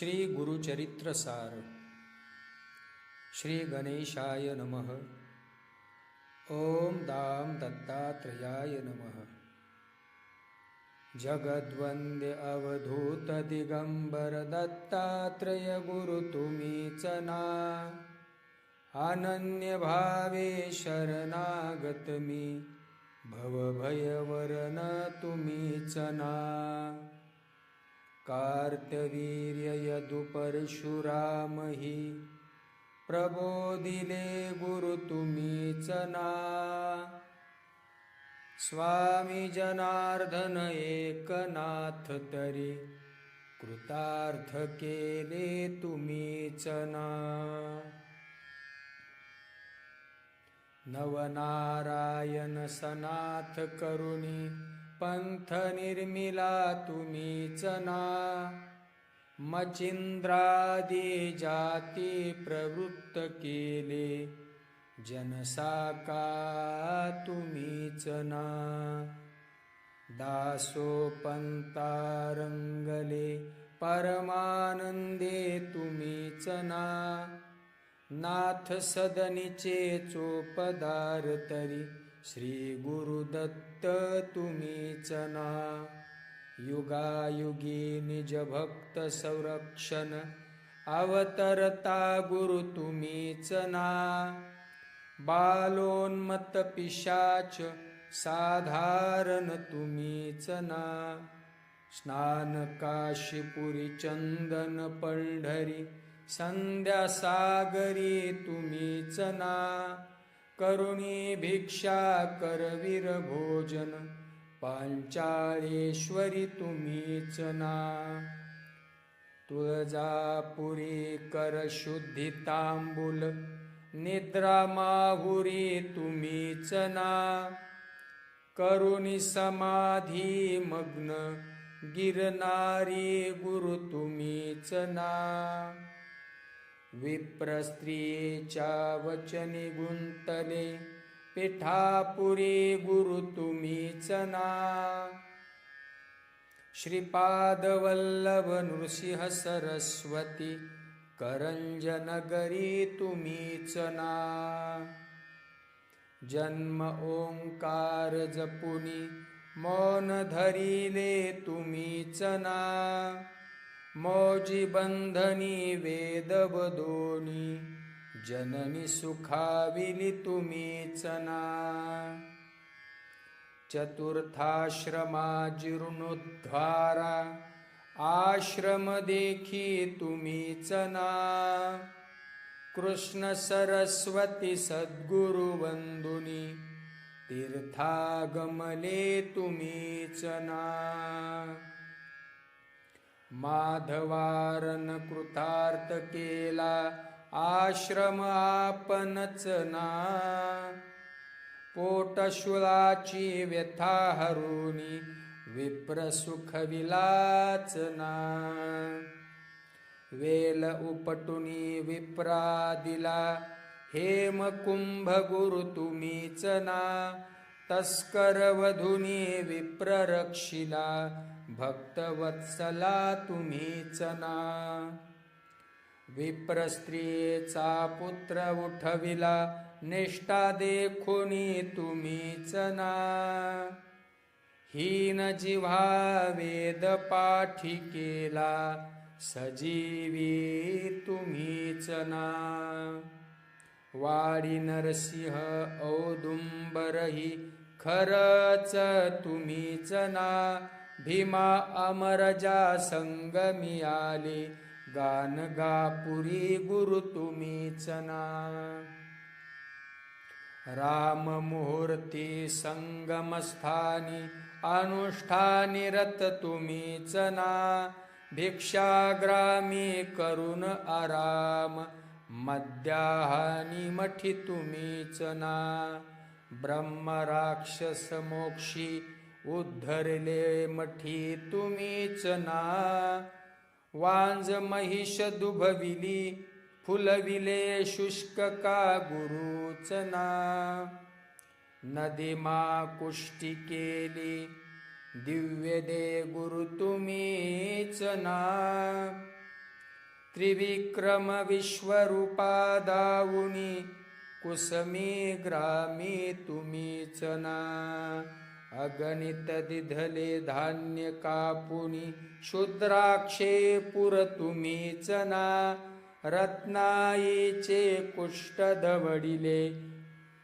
श्री गुरुचरित्र सार. श्री गणेशाय नमः. ओम दाम दत्तात्रेयाय नमः. जगद्वंद्य अवधूत दिगंबर दत्तात्रेय गुरु तुम्हीच ना. अनन्य भावे शरणागत मी, भवभयवरण तुम्हीच ना. कार्तवीर्य यदु परशुरामहि, प्रबोधिले गुरु तुम्हीच ना. स्वामी जनार्दन एकनाथ तरी, कृतार्थ केले तुम्हीच ना. नवनारायण सनाथ करुणी, पंथ निर्मिला तुम्हीच ना. मचिंद्रादी जाती प्रवृत्त केले, जनसाका तुम्हीच ना. दासोपंता रंगले परमानंदे तुम्हीच ना. नाथ सदनीचे चोपदार तरी, श्री गुरुदत्त तुम्हीच ना. युगायुगी निज भक्त संरक्षण, अवतरता गुरु तुम्हीच ना. बालोन्मत्त पिशाच साधारण तुम्हीच ना. स्नान काशीपुरी चंदन पंढरी, संध्या सागरी तुम्हीच ना. करुणी भिक्षा करवीर भोजन, पांचाळेश्वरी तुम्हीच ना. तुळजापुरी कर शुद्धी तांबूल, निद्रा माहुरी तुम्हीच ना. करुणी समाधी मग्न गिरनारी गुरु तुम्हीच ना. विप्रस्त्रियेच्या वचनी गुंतले, पिठापुरी गुरु तुम्हीच ना. श्रीपाद वल्लभ नृसिंह सरस्वती, करंजनगरी तुम्हीच ना. जन्म ओंकार जपुनी, मौन धरिले तुम्हीच ना. मौजी बंधनी वेद बदोनी, जननी सुखाविली तुम्हीच ना. चतुर्थाश्रमा जीर्णोद्धारा, आश्रम देखी तुम्हीच ना. कृष्ण सरस्वती सद्गुरु वंदुनी, तीर्थागमले तुम्हीच ना. माधवारन कृतार्थ केला, आश्रम आपणच ना. पोटशूलाची व्यथा हरुनी, विप्र सुखविलाच ना. वेल उपटुनी विप्रा दिला, हेमकुंभ गुरु तुम्हीच ना. तस्कर वधुनी विप्र रक्षिला, भक्तवत्सला तुम्हीच ना. विप्र स्त्रियेचा पुत्र उठविला, निष्ठा देखुनी तुम्हीच ना. हीन जिव्हा वेद पाठी केला, सजीवी तुम्हीच ना. वाडी नरसिंह औदुंबरही, खरच तुम्हीच ना. भीमा अमरजा संगमी आले, गानगापुरी गुरु तुम्हीच ना. राम मुहूर्ती संगमस्थानी, अनुष्ठानी रत तुम्हीच ना. भिक्षाग्रामी करुण आराम, मध्याहानी मठी तुम्हीच ना. ब्रह्म राक्षस मोक्षी, उद्धरले मठी तुम्हीच ना. वांज महिष दुभविली, फुलविले शुष्क का गुरुच ना. नदीमा कुष्टी केली, दिव्य दे गुरु तुम्हीच ना. त्रिविक्रम विश्वरूपा दाऊनी कुसमी ग्रामी तुम्हीच ना. अगणित दिधले धान्य कापुनी शूद्राक्षे पुर तुम्हीच ना. रत्नाईचे कुष्ट दवडिले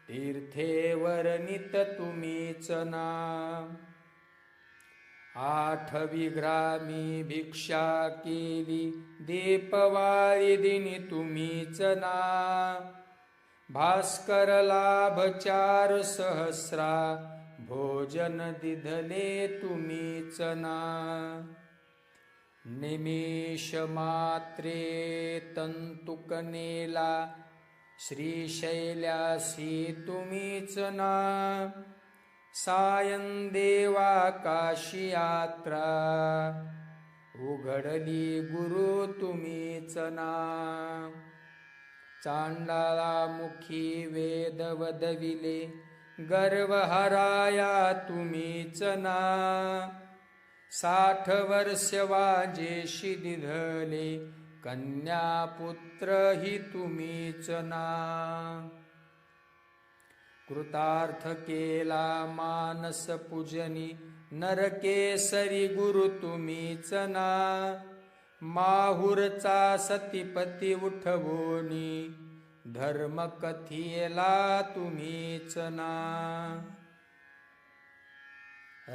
तीर्थेवर नित तुम्हीच ना. 8 ग्रामी भिक्षा केली दीपवारी दिनी तुम्हीच ना. भास्कर लाभ 4 सहस्रा भोजन दिधले तुम्हीच ना. निमिष मात्रे तंतुक नेला श्रीशैल्यासी तुम्हीच ना. सायं देवा काशी यात्रा उघडली गुरु तुम्हीच ना. चांडाळामुखी वेद वदविले गर्व हराया तुम्हीच ना. 60 वर्ष वाजेशी दिधले कन्यापुत्र ही तुम्हीच ना. कृतार्थ केला मानस पूजनी नरकेसरी गुरु तुम्हीच ना. माहुरचा सतीपती उठवोनी धर्म कथियला तुम्हीच ना.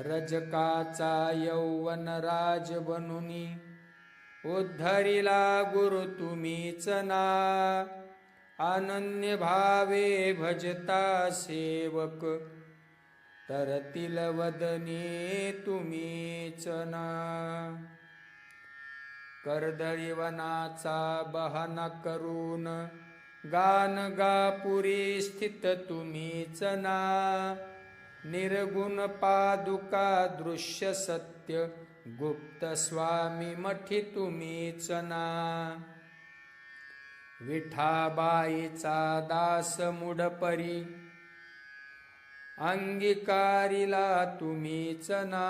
रजकाचा यौवन राज बनूनी उद्धरिला गुरु तुम्हीच ना. अनन्य भावे भजता सेवक तरतील वदनी तुम्हीच ना. कर्दळी वनाचा बहाना करून गान गापुरी स्थित तुम्हीच ना. निर्गुण पादुका दृश्य सत्य गुप्त स्वामी मठी तुम्हीच ना. विठाबाईचा दास मुडपरी अंगीकारिला तुम्हीच ना.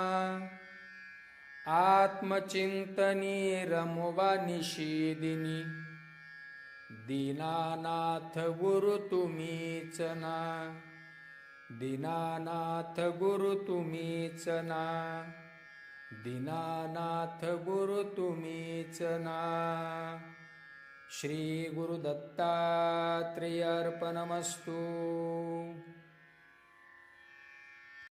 आत्मचिंतनी रमवा निशिदिनी दीनानाथ गुरु तुम्हीच ना. दीनानाथ गुरु तुम्हीच ना. दीनानाथ गुरु तुम्हीच ना. श्री गुरु दत्तात्रेय अर्पणमस्तु.